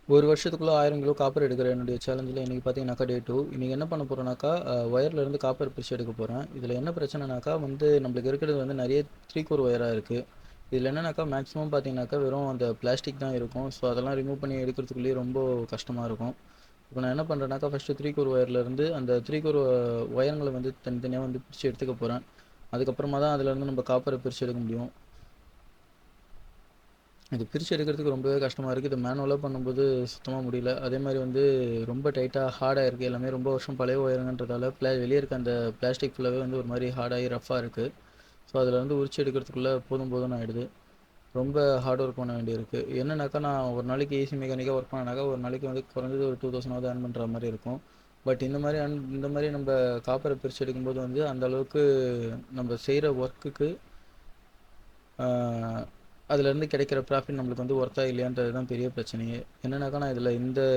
ஒரு வருஷத்துக்குள்ள 1000 kilo copper எடுக்கிற என்னுடைய சேலஞ்சில் இன்றைக்கி பார்த்தீங்கன்னாக்கா டே 2. இன்றைக்கி என்ன பண்ண போகிறேன்னாக்கா ஒயர்லேருந்து காப்பர் பிரித்து எடுக்க போகிறேன். இதில் என்ன பிரச்சனைனாக்கா வந்து நம்மளுக்கு இருக்கிறது வந்து நிறைய 3 கோர் ஒயராக இருக்குது. இதில் என்னன்னாக்கா மேக்ஸிமம் பார்த்தீங்கன்னாக்கா வெறும் அந்த பிளாஸ்டிக் தான் இருக்கும். ஸோ அதெல்லாம் ரிமூவ் பண்ணி எடுக்கிறதுக்குள்ளேயே ரொம்ப கஷ்டமாக இருக்கும். இப்போ நான் என்ன பண்ணுறேன்னாக்கா ஃபஸ்ட்டு 3 கோர் ஒயர்லேருந்து அந்த 3 கோர் ஒயருங்களை வந்து தனித்தனியாக வந்து பிரித்து எடுத்துக்க போகிறேன். அதுக்கப்புறமா தான் அதிலேருந்து நம்ம காப்பரை பிரித்து எடுக்க முடியும். இது பிரித்து எடுக்கிறதுக்கு ரொம்பவே கஷ்டமாக இருக்குது. இது மேனுவலாக பண்ணும்போது சுத்தமாக முடியல. அதே மாதிரி வந்து ரொம்ப டைட்டாக ஹார்டாக இருக்குது. எல்லாமே ரொம்ப வருஷம் பழைய ஒயருங்கன்றதால வெளியே இருக்க அந்த பிளாஸ்டிக் ஃபுல்லாகவே வந்து ஒரு மாதிரி ஹார்டாகி ரஃப்பாக இருக்குது. ஸோ அதில் வந்து உரிச்சு எடுக்கிறதுக்குள்ளே போதும் போதும்னு ஆகிடுது. ரொம்ப ஹார்ட் ஒர்க் பண்ண வேண்டியிருக்கு. என்னன்னாக்கா நான் ஒரு நாளைக்கு ஏசி மெக்கானிக்காக ஒர்க் பண்ணனாக்கா ஒரு நாளைக்கு வந்து குறைஞ்சது ஒரு 2000 ஏர்ன் பண்ணுற மாதிரி இருக்கும். பட் இந்த மாதிரி நம்ம காப்பரை பிரித்து எடுக்கும்போது வந்து அந்த அளவுக்கு நம்ம செய்கிற ஒர்க்குக்கு அதுலேருந்து கிடைக்கிற ப்ராஃபிட் நம்மளுக்கு வந்து ஒர்த்தா இல்லையான்றது தான் பெரிய பிரச்சனையே. என்னன்னாக்கா நான்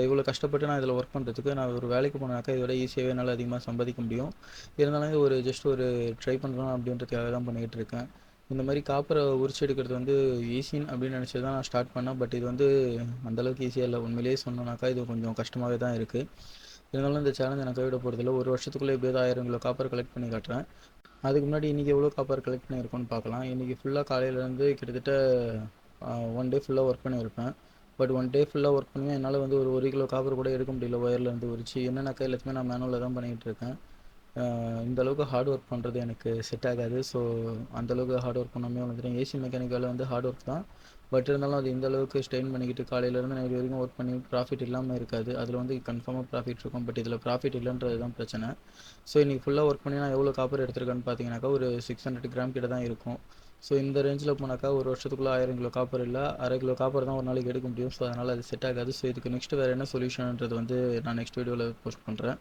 இவ்வளோ கஷ்டப்பட்டு நான் இதில் ஒர்க் பண்ணுறதுக்கு நான் ஒரு வேலைக்கு போனாக்கா இதோட ஈஸியாகவே என்னால் அதிகமாக சம்பாதிக்க முடியும். இருந்தாலும் ஜஸ்ட் ஒரு ட்ரை பண்ணுறோம் அப்படின்றதுக்காக தான் பண்ணிக்கிட்டு இருக்கேன். இந்த மாதிரி காப்பரை உரிச்சு எடுக்கிறது வந்து ஈஸின்னு அப்படின்னு நினச்சி தான் நான் ஸ்டார்ட் பண்ணேன். பட் இது வந்து அந்தளவுக்கு ஈஸியாக இல்லை. உண்மையிலேயே சொன்னோன்னாக்கா இது கொஞ்சம் கஷ்டமாகவே தான் இருக்குது. இருந்தாலும் இந்த சேலஞ்சை நான் கைவிட போகிறதில்ல. ஒரு வருஷத்துக்குள்ளே எப்படியாவது 1000 கிலோ காப்பர் கலெக்ட் பண்ணி காட்டுறேன். அதுக்கு முன்னாடி இன்றைக்கி எவ்வளோ காப்பர் கலெக்ட் பண்ணியிருக்கோன்னு பார்க்கலாம். இன்றைக்கி ஃபுல்லாக காலையிலேருந்து கிட்டத்தட்ட ஒன் டே ஃபுல்லாக ஒர்க் பண்ணியிருப்பேன். பட் ஒன் டே ஃபுல்லாக ஒர்க் பண்ணி என்னால் வந்து ஒரு 1 கிலோ காப்பர் கூட எடுக்க முடியல ஒயர்லேருந்து உரிச்சு. என்னன்னாக்கா எல்லாத்தையுமே நான் மேனுவலில் தான் பண்ணிகிட்டு இருக்கேன். இந்த அளவுக்கு ஹார்ட் ஒர்க் பண்ணுறது எனக்கு செட் ஆகாது. ஸோ அந்தளவுக்கு ஹார்ட் ஒர்க் பண்ணாமே வந்துட்டேன். ஏசி மெக்கானிக் வேலை வந்து ஹார்ட் ஒர்க் தான். பட் இருந்தாலும் அது இந்த அளவுக்கு ஸ்ட்ரெயின் பண்ணிக்கிட்டு காலையிலேருந்து நைட் வரைக்கும் ஒர்க் பண்ணி ப்ராஃபிட் இல்லாமல் இருக்காது. அதில் வந்து கன்ஃபார்மாக ப்ராஃபிட் இருக்கும். பட் இதில் ப்ராஃபிட் இல்லைன்றது தான் பிரச்சனை. ஸோ இன்றைக்கி ஃபுல்லாக ஒர்க் பண்ணி நான் எவ்வளோ காப்பர் எடுத்திருக்கேன்னு பார்த்தீங்கன்னாக்கா ஒரு 600 கிராம் கிட்ட தான் இருக்கும். ஸோ இந்த ரேஞ்சில் போனாக்கா ஒரு வருஷத்துக்குள்ளே 1000 கிலோ காப்பர் இல்லை, அரை கிலோ காப்பர் தான் ஒரு நாளைக்கு எடுக்க முடியும். ஸோ அதனால் அது செட் ஆகாது. ஸோ இதுக்கு நெக்ஸ்ட்டு வேறு என்ன சொல்யூஷன்ன்றது வந்து நான் நெக்ஸ்ட் வீடியோவில் போஸ்ட் பண்ணுறேன்.